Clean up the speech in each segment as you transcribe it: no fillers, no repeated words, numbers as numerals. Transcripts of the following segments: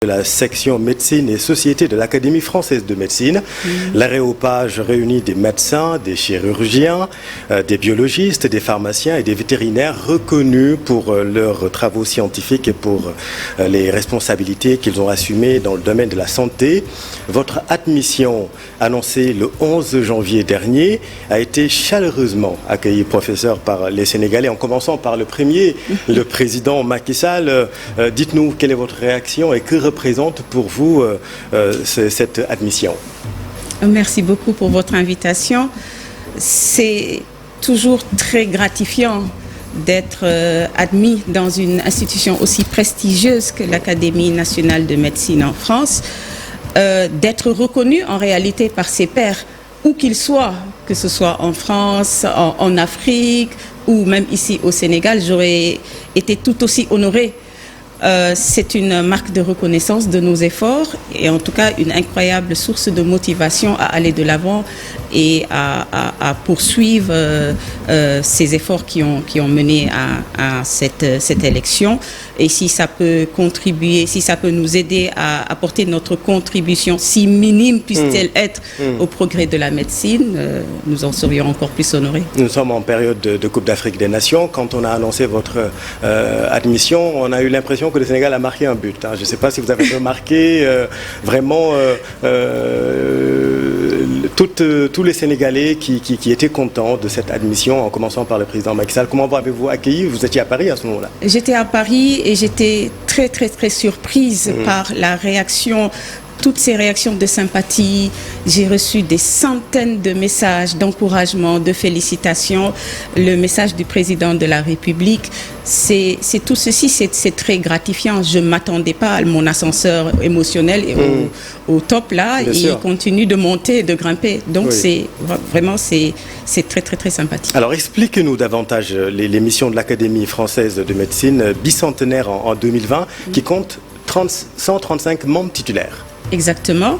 De la section médecine et société de l'Académie française de médecine. L'Aréopage réunit des médecins, des chirurgiens, des biologistes, des pharmaciens et des vétérinaires reconnus pour leurs travaux scientifiques et pour les responsabilités qu'ils ont assumées dans le domaine de la santé. Votre admission, annoncée le 11 janvier dernier, a été chaleureusement accueillie, professeur, par les Sénégalais, en commençant par le premier, le président Macky Sall. Dites-nous quelle est votre réaction et que représente pour vous cette admission? Merci beaucoup pour votre invitation. C'est toujours très gratifiant d'être admis dans une institution aussi prestigieuse que l'Académie nationale de médecine en France, d'être reconnu en réalité par ses pairs, où qu'ils soient, que ce soit en France, en Afrique ou même ici au Sénégal. J'aurais été tout aussi honorée. C'est une marque de reconnaissance de nos efforts et en tout cas une incroyable source de motivation à aller de l'avant et à poursuivre ces efforts qui ont mené à cette élection. Et si ça peut contribuer, si ça peut nous aider à apporter notre contribution, si minime puisse-t-elle être, au progrès de la médecine, nous en serions encore plus honorés. Nous sommes en période de Coupe d'Afrique des Nations. Quand on a annoncé votre admission, on a eu l'impression que le Sénégal a marqué un but. Je ne sais pas si vous avez remarqué vraiment tous les Sénégalais qui étaient contents de cette admission, en commençant par le président Macky Sall. Comment avez-vous accueilli? Vous étiez à Paris à ce moment-là? J'étais à Paris et j'étais très surprise par la réaction. Toutes ces réactions de sympathie, j'ai reçu des centaines de messages d'encouragement, de félicitations. Le message du président de la République, c'est tout ceci, c'est très gratifiant. Je ne m'attendais pas à mon ascenseur émotionnel et au top là. Il continue de monter et de grimper. Donc c'est très sympathique. Alors expliquez-nous davantage les missions de l'Académie française de médecine, bicentenaire en 2020, qui compte 135 membres titulaires. Exactement.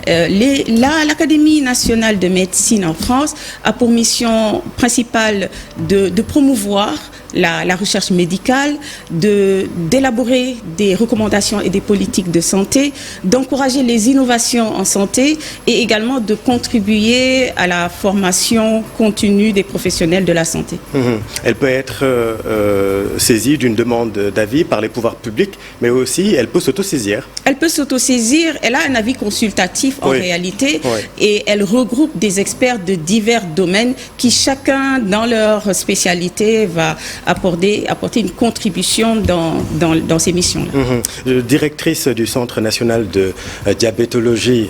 L'Académie nationale de médecine en France a pour mission principale de promouvoir la recherche médicale, d'élaborer des recommandations et des politiques de santé, d'encourager les innovations en santé et également de contribuer à la formation continue des professionnels de la santé. Elle peut être saisie d'une demande d'avis par les pouvoirs publics, mais aussi elle peut s'autosaisir. Elle peut s'autosaisir, elle a un avis consultatif en réalité et elle regroupe des experts de divers domaines qui chacun dans leur spécialité va apporter une contribution dans ces missions-là. Directrice du Centre national de diabétologie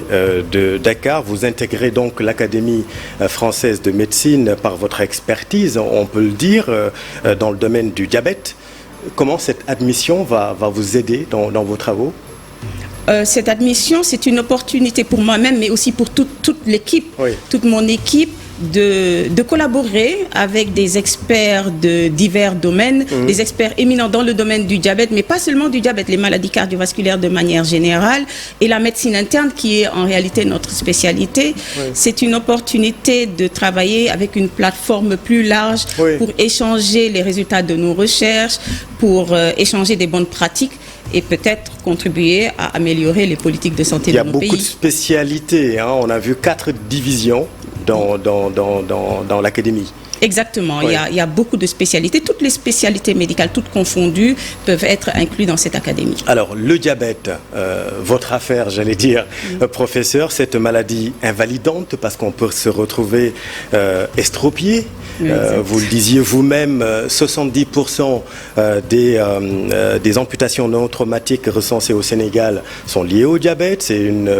de Dakar, vous intégrez donc l'Académie française de médecine par votre expertise, on peut le dire, dans le domaine du diabète. Comment cette admission va vous aider dans vos travaux? Cette admission, c'est une opportunité pour moi-même, mais aussi pour toute l'équipe, toute mon équipe, de collaborer avec des experts de divers domaines, des experts éminents dans le domaine du diabète, mais pas seulement du diabète, les maladies cardiovasculaires de manière générale, et la médecine interne qui est en réalité notre spécialité. C'est une opportunité de travailler avec une plateforme plus large pour échanger les résultats de nos recherches, pour échanger des bonnes pratiques et peut-être contribuer à améliorer les politiques de santé de nos pays. Il y a beaucoup de spécialités, on a vu 4 divisions dans l'académie. Exactement, il y a beaucoup de spécialités. Toutes les spécialités médicales, toutes confondues, peuvent être incluses dans cette académie. Alors, le diabète, votre affaire, j'allais dire, professeur, cette maladie invalidante, parce qu'on peut se retrouver estropié. Vous le disiez vous-même, 70% des amputations non traumatiques recensées au Sénégal sont liées au diabète. C'est une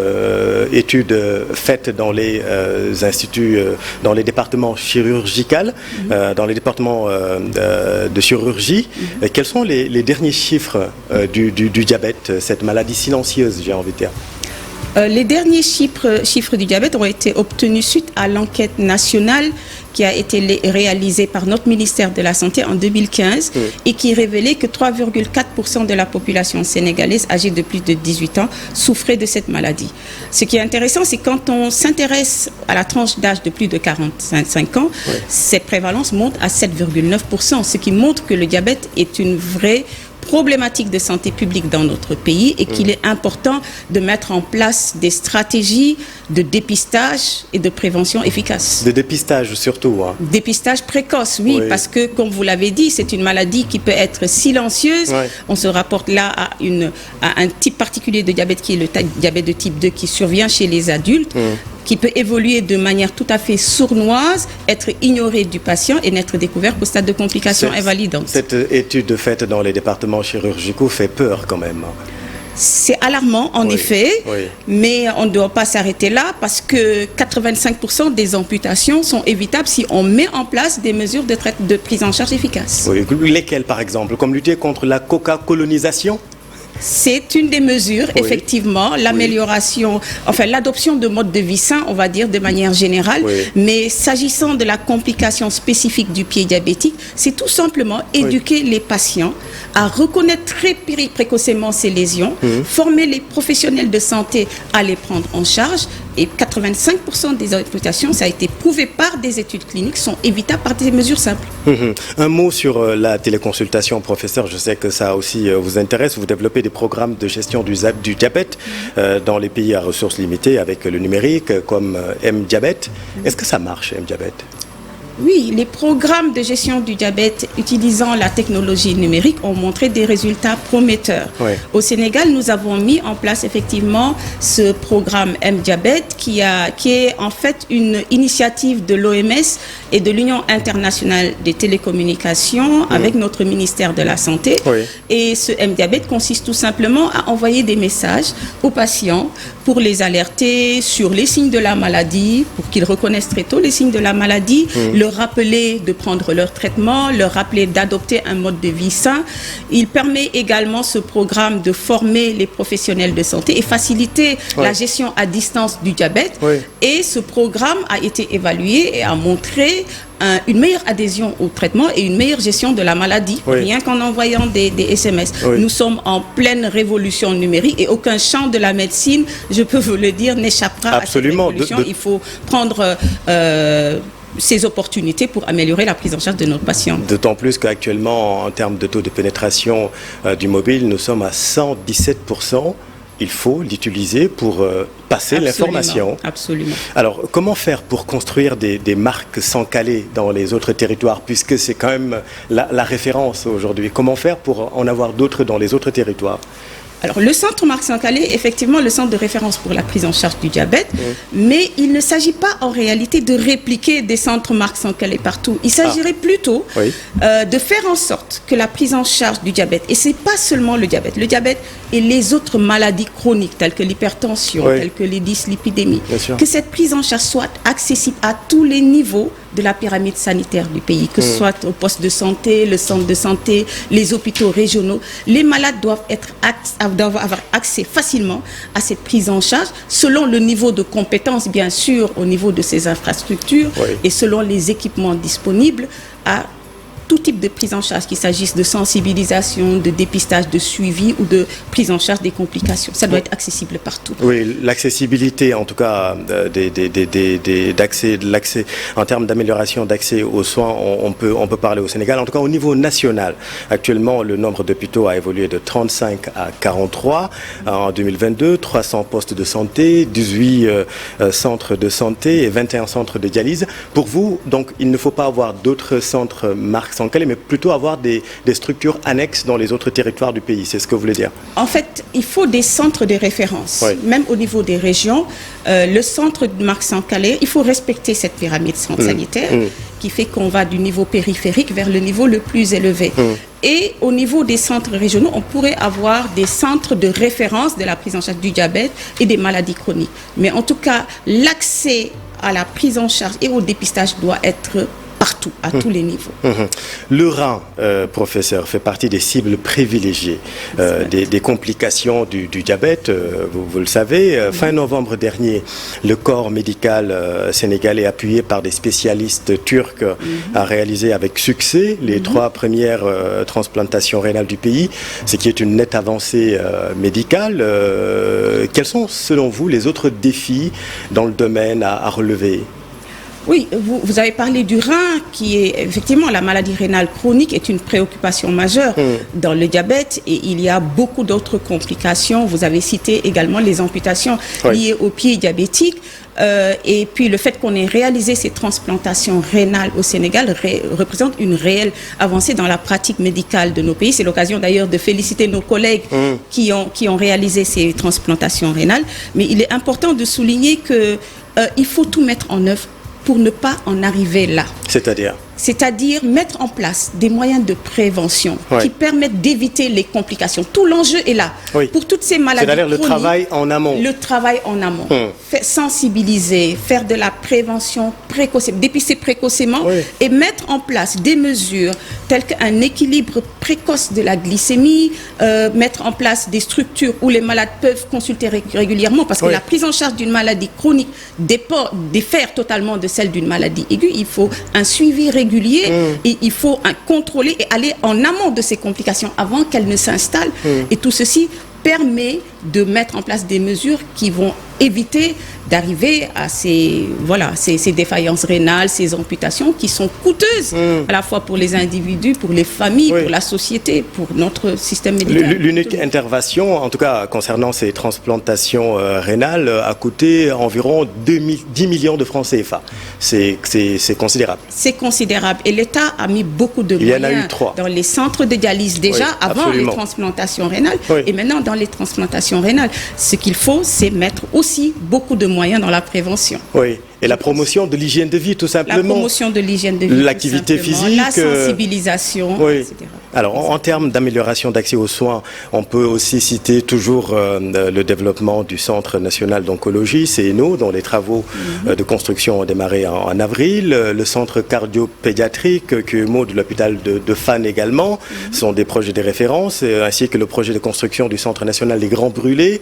étude faite dans les instituts, dans les départements chirurgicaux. Dans les départements de chirurgie. Quels sont les derniers chiffres du diabète, cette maladie silencieuse, j'ai envie de dire? Les derniers chiffres du diabète ont été obtenus suite à l'enquête nationale qui a été réalisée par notre ministère de la Santé en 2015 et qui révélait que 3,4% de la population sénégalaise âgée de plus de 18 ans souffrait de cette maladie. Ce qui est intéressant, c'est quand on s'intéresse à la tranche d'âge de plus de 45 ans, cette prévalence monte à 7,9%, ce qui montre que le diabète est une vraie problématique de santé publique dans notre pays et qu'il est important de mettre en place des stratégies de dépistage et de prévention efficaces. De dépistage surtout. Hein. Dépistage précoce, oui, parce que, comme vous l'avez dit, c'est une maladie qui peut être silencieuse. Ouais. On se rapporte là à un type particulier de diabète qui est le diabète de type 2 qui survient chez les adultes. Qui peut évoluer de manière tout à fait sournoise, être ignoré du patient et n'être découvert qu'au stade de complications invalidantes. Cette étude faite dans les départements chirurgicaux fait peur quand même. C'est alarmant, en effet, mais on ne doit pas s'arrêter là parce que 85% des amputations sont évitables si on met en place des mesures de prise en charge efficaces. Oui. Lesquelles, par exemple? Comme lutter contre la coca-colonisation? C'est une des mesures, effectivement, l'amélioration, enfin l'adoption de modes de vie sains, on va dire de manière générale, mais s'agissant de la complication spécifique du pied diabétique, c'est tout simplement éduquer les patients à reconnaître très précocement ces lésions, former les professionnels de santé à les prendre en charge, et 85% des amputations, ça a été prouvé par des études cliniques, sont évitables par des mesures simples. Un mot sur la téléconsultation, professeur, je sais que ça aussi vous intéresse, vous développez des programmes de gestion du diabète dans les pays à ressources limitées avec le numérique comme M-Diabète. Est-ce que ça marche, M-Diabète ? Oui, les programmes de gestion du diabète utilisant la technologie numérique ont montré des résultats prometteurs. Au Sénégal, nous avons mis en place effectivement ce programme M-Diabète qui est en fait une initiative de l'OMS et de l'Union internationale des télécommunications avec notre ministère de la Santé. Et ce M-Diabète consiste tout simplement à envoyer des messages aux patients pour les alerter sur les signes de la maladie, pour qu'ils reconnaissent très tôt les signes de la maladie, leur rappeler de prendre leur traitement, leur rappeler d'adopter un mode de vie sain. Il permet également, ce programme, de former les professionnels de santé et faciliter la gestion à distance du diabète. Et ce programme a été évalué et a montré une meilleure adhésion au traitement et une meilleure gestion de la maladie, rien qu'en envoyant des SMS. Nous sommes en pleine révolution numérique et aucun champ de la médecine, je peux vous le dire, n'échappera à cette révolution. Il faut prendre ces opportunités pour améliorer la prise en charge de nos patients. D'autant plus qu'actuellement, en termes de taux de pénétration du mobile, nous sommes à 117%. Il faut l'utiliser pour passer l'information. Absolument. Alors, comment faire pour construire des marques sans caler dans les autres territoires, puisque c'est quand même la référence aujourd'hui? Comment faire pour en avoir d'autres dans les autres territoires? Alors, le centre Marc Saint-Calais est effectivement le centre de référence pour la prise en charge du diabète, mais il ne s'agit pas en réalité de répliquer des centres Marc Saint-Calais partout. Il s'agirait plutôt de faire en sorte que la prise en charge du diabète, et ce n'est pas seulement le diabète et les autres maladies chroniques telles que l'hypertension, telles que les dyslipidémies, que cette prise en charge soit accessible à tous les niveaux de la pyramide sanitaire du pays, que ce soit au poste de santé, le centre de santé, les hôpitaux régionaux. Les malades doivent avoir accès facilement à cette prise en charge selon le niveau de compétence, bien sûr, au niveau de ces infrastructures et selon les équipements disponibles à tout type de prise en charge, qu'il s'agisse de sensibilisation, de dépistage, de suivi ou de prise en charge des complications. Ça doit être accessible partout. Oui, l'accessibilité, en tout cas, l'accès, en termes d'amélioration d'accès aux soins, on peut parler au Sénégal. En tout cas, au niveau national, actuellement, le nombre d'hôpitaux a évolué de 35 à 43 en 2022, 300 postes de santé, 18 centres de santé et 21 centres de dialyse. Pour vous, donc, il ne faut pas avoir d'autres centres Marc Saint-Calais, mais plutôt avoir des structures annexes dans les autres territoires du pays. C'est ce que vous voulez dire? En fait, il faut des centres de référence. Même au niveau des régions, le centre de Marc Saint-Calais, il faut respecter cette pyramide sanitaire qui fait qu'on va du niveau périphérique vers le niveau le plus élevé. Et au niveau des centres régionaux, on pourrait avoir des centres de référence de la prise en charge du diabète et des maladies chroniques. Mais en tout cas, l'accès à la prise en charge et au dépistage doit être partout, à tous les niveaux. Le rein, professeur, fait partie des cibles privilégiées des complications du diabète, vous le savez. Fin novembre dernier, le corps médical sénégalais, appuyé par des spécialistes turcs, a réalisé avec succès les 3 premières transplantations rénales du pays, ce qui est une nette avancée médicale. Quels sont, selon vous, les autres défis dans le domaine à relever? Oui, vous avez parlé du rein, qui est effectivement la maladie rénale chronique est une préoccupation majeure dans le diabète, et il y a beaucoup d'autres complications. Vous avez cité également les amputations liées aux pieds diabétiques. Et puis le fait qu'on ait réalisé ces transplantations rénales au Sénégal représente une réelle avancée dans la pratique médicale de nos pays. C'est l'occasion d'ailleurs de féliciter nos collègues qui ont réalisé ces transplantations rénales. Mais il est important de souligner qu'il faut tout mettre en œuvre pour ne pas en arriver là. C'est-à-dire mettre en place des moyens de prévention qui permettent d'éviter les complications. Tout l'enjeu est là. Pour toutes ces maladies chroniques. C'est-à-dire le travail en amont. Le travail en amont. Sensibiliser, faire de la prévention précocement, dépister précocement et mettre en place des mesures telles qu'un équilibre précoce de la glycémie, mettre en place des structures où les malades peuvent consulter régulièrement, parce que la prise en charge d'une maladie chronique diffère totalement de celle d'une maladie aiguë. Il faut un suivi régulier et il faut contrôler et aller en amont de ces complications avant qu'elles ne s'installent. Et tout ceci permet de mettre en place des mesures qui vont éviter d'arriver à ces défaillances rénales, ces amputations qui sont coûteuses à la fois pour les individus, pour les familles, pour la société, pour notre système médical. L'unique intervention, en tout cas concernant ces transplantations rénales, a coûté environ 10 millions de francs CFA. C'est considérable. C'est considérable. Et l'État a mis beaucoup de moyens. Il y en a eu 3. Dans les centres de dialyse déjà, avant les transplantations rénales, et maintenant dans les transplantations rénales. Ce qu'il faut, c'est mettre aussi beaucoup de moyens dans la prévention. Et la promotion de l'hygiène de vie, tout simplement. La promotion de l'hygiène de vie, l'activité physique, la sensibilisation, etc. Alors, en termes d'amélioration d'accès aux soins, on peut aussi citer toujours le développement du Centre national d'oncologie, CNO, dont les travaux de construction ont démarré en avril. Le centre cardio-pédiatrique, QMO, de l'hôpital de Fannes également, sont des projets de référence, ainsi que le projet de construction du Centre national des Grands Brûlés,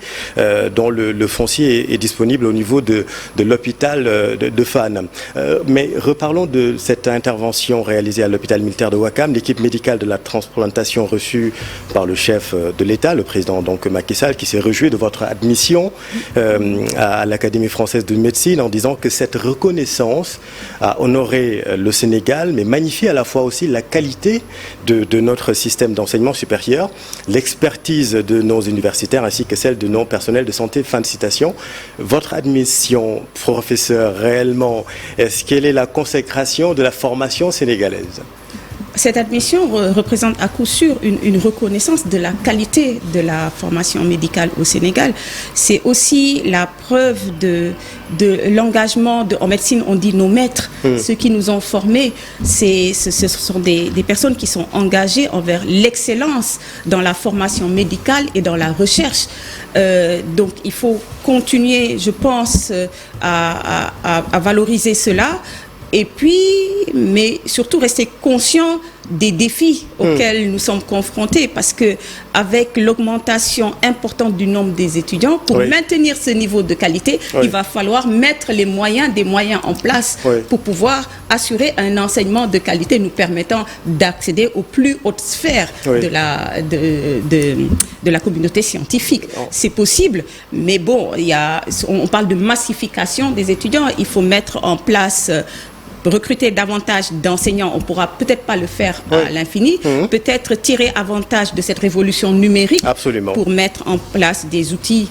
dont le foncier est disponible au niveau de l'hôpital de Fannes. Mais reparlons de cette intervention réalisée à l'hôpital militaire de Ouakam. L'équipe médicale de la transplantation reçue par le chef de l'État, le président donc Macky Sall, qui s'est réjoui de votre admission à l'Académie française de médecine en disant que cette reconnaissance a honoré le Sénégal, mais magnifie à la fois aussi la qualité de notre système d'enseignement supérieur, l'expertise de nos universitaires ainsi que celle de nos personnels de santé. Fin de citation. Votre admission, professeur, réellement, quelle est la consécration de la formation sénégalaise? Cette admission représente à coup sûr une reconnaissance de la qualité de la formation médicale au Sénégal. C'est aussi la preuve de l'engagement. En médecine, on dit nos maîtres, ceux qui nous ont formés. Ce sont des personnes qui sont engagées envers l'excellence dans la formation médicale et dans la recherche. Donc, il faut continuer, je pense, à valoriser cela. Et puis, mais surtout rester conscient des défis auxquels nous sommes confrontés, parce que avec l'augmentation importante du nombre des étudiants, pour maintenir ce niveau de qualité, il va falloir mettre des moyens en place pour pouvoir assurer un enseignement de qualité nous permettant d'accéder aux plus hautes sphères de la communauté scientifique. C'est possible, mais bon, on parle de massification des étudiants. Il faut mettre en place recruter davantage d'enseignants. On ne pourra peut-être pas le faire à l'infini, peut-être tirer avantage de cette révolution numérique pour mettre en place des outils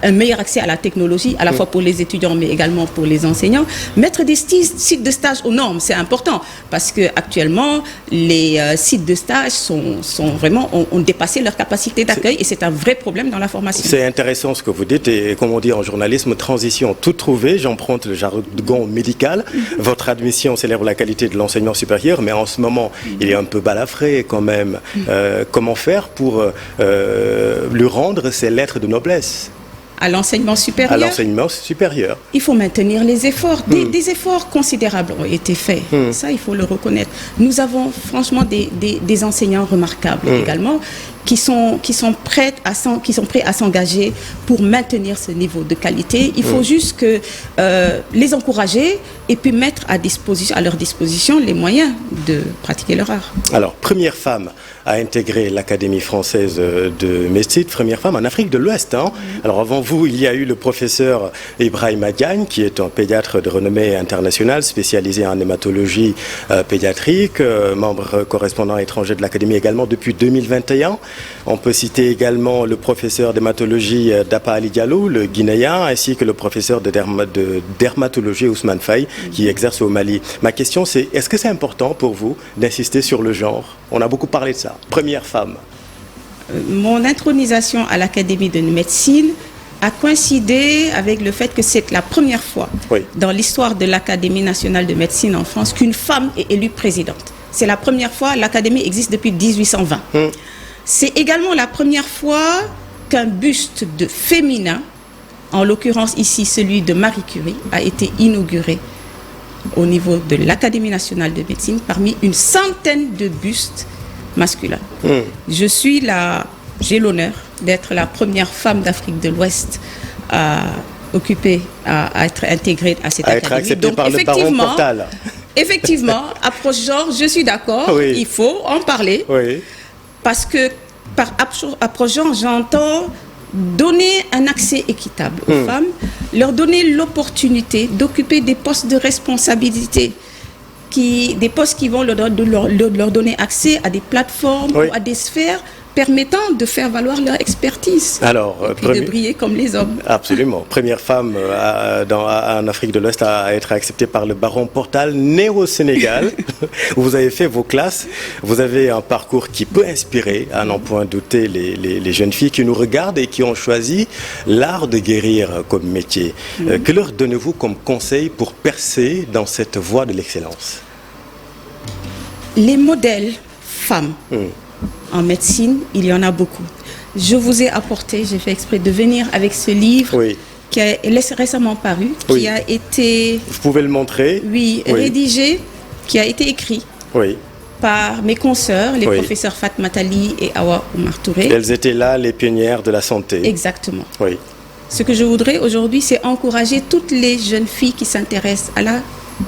un meilleur accès à la technologie, à la fois pour les étudiants mais également pour les enseignants. Mettre des sites de stage aux normes, c'est important, parce qu'actuellement les sites de stage ont dépassé leur capacité d'accueil, et c'est un vrai problème dans la formation. C'est intéressant ce que vous dites, et comme on dit en journalisme, transition toute trouvée. J'emprunte le jargon médical. Votre admission célèbre la qualité de l'enseignement supérieur, mais en ce moment, il est un peu balafré quand même. Comment faire pour lui rendre ses lettres de noblesse? À l'enseignement supérieur. À l'enseignement supérieur. Il faut maintenir les efforts. Des efforts considérables ont été faits. Ça, il faut le reconnaître. Nous avons franchement des enseignants remarquables également, qui sont prêts à s'engager pour maintenir ce niveau de qualité. Il faut juste les encourager et puis mettre à leur disposition les moyens de pratiquer leur art. Alors, première femme à intégrer l'Académie française de médecine, première femme en Afrique de l'Ouest. Alors, avant vous, il y a eu le professeur Ibrahima Diagne, qui est un pédiatre de renommée internationale, spécialisé en hématologie pédiatrique, membre correspondant étranger de l'Académie également depuis 2021. On peut citer également le professeur d'hématologie Dapa Ali Diallo, le Guinéen, ainsi que le professeur de dermatologie Ousmane Faye, qui exerce au Mali. Ma question, c'est, est-ce que c'est important pour vous d'insister sur le genre? On a beaucoup parlé de ça. Première femme. Mon intronisation à l'Académie de médecine a coïncidé avec le fait que c'est la première fois dans l'histoire de l'Académie nationale de médecine en France qu'une femme est élue présidente. C'est la première fois, l'Académie existe depuis 1820. C'est également la première fois qu'un buste de féminin, en l'occurrence ici celui de Marie Curie, a été inauguré au niveau de l'Académie nationale de médecine parmi une centaine de bustes masculins. J'ai l'honneur d'être la première femme d'Afrique de l'Ouest à être intégrée à cette académie. À être acceptée par le baron Portal. Effectivement, approche genre, je suis d'accord, il faut en parler. Parce que par approche genre, j'entends donner un accès équitable aux femmes, leur donner l'opportunité d'occuper des postes de responsabilité, des postes qui vont leur donner accès à des plateformes ou à des sphères permettant de faire valoir leur expertise. Alors, et puis de briller comme les hommes. Absolument. Première femme en Afrique de l'Ouest à être acceptée par le baron Portal, né au Sénégal. Vous avez fait vos classes. Vous avez un parcours qui peut inspirer, à n'en point douter, les jeunes filles qui nous regardent et qui ont choisi l'art de guérir comme métier. Que leur donnez-vous comme conseil pour percer dans cette voie de l'excellence? Les modèles femmes en médecine, il y en a beaucoup. Je vous ai apporté, j'ai fait exprès de venir avec ce livre qui est récemment paru, qui a été... Vous pouvez le montrer? Rédigé, qui a été écrit par mes consoeurs, les professeurs Fatma Tali et Awa Oumar Touré. Elles étaient là, les pionnières de la santé. Exactement. Ce que je voudrais aujourd'hui, c'est encourager toutes les jeunes filles qui s'intéressent à la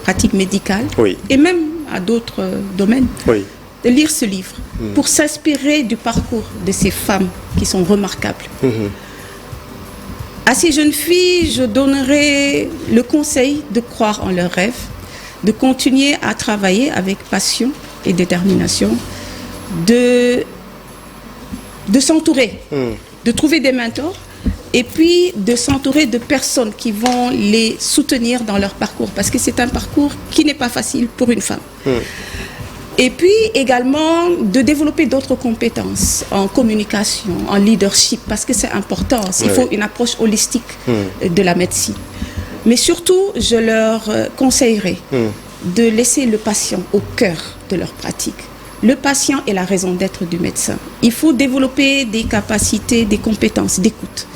pratique médicale et même à d'autres domaines. De lire ce livre pour s'inspirer du parcours de ces femmes qui sont remarquables. À ces jeunes filles, je donnerai le conseil de croire en leurs rêves, de continuer à travailler avec passion et détermination, de s'entourer, de trouver des mentors et puis de s'entourer de personnes qui vont les soutenir dans leur parcours, parce que c'est un parcours qui n'est pas facile pour une femme. Et puis également de développer d'autres compétences en communication, en leadership, parce que c'est important. Il faut une approche holistique de la médecine. Mais surtout, je leur conseillerais de laisser le patient au cœur de leur pratique. Le patient est la raison d'être du médecin. Il faut développer des capacités, des compétences d'écoute,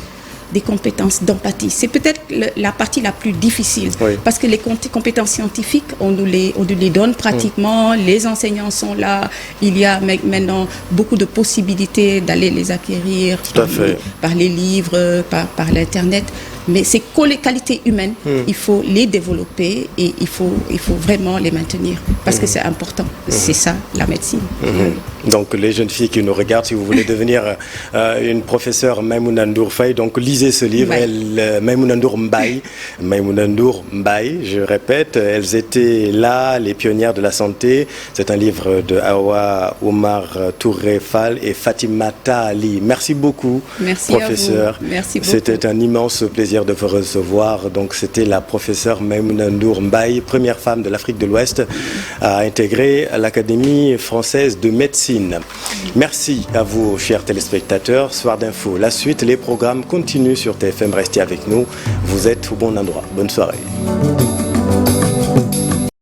des compétences d'empathie. C'est peut-être la partie la plus difficile, parce que les compétences scientifiques, on nous les donne pratiquement, les enseignants sont là, il y a maintenant beaucoup de possibilités d'aller les acquérir par les livres, par l'Internet, mais ces qualités humaines, il faut les développer et il faut vraiment les maintenir, parce que c'est important, c'est ça la médecine. Donc les jeunes filles qui nous regardent, si vous voulez devenir une professeure Maïmouna Ndour Faye, donc lisez ce livre, Maïmouna Ndour Mbaye, je répète, elles étaient là, les pionnières de la santé. C'est un livre de Awa Oumar Touré Fall et Fatimata Ali. Merci beaucoup, professeur. Merci beaucoup. C'était un immense plaisir de vous recevoir. Donc c'était la professeure Maïmouna Ndour Mbaye, première femme de l'Afrique de l'Ouest à intégrer l'Académie française de médecine. Merci à vous, chers téléspectateurs. Soir d'info, la suite, les programmes continuent sur TFM. Restez avec nous. Vous êtes au bon endroit. Bonne soirée.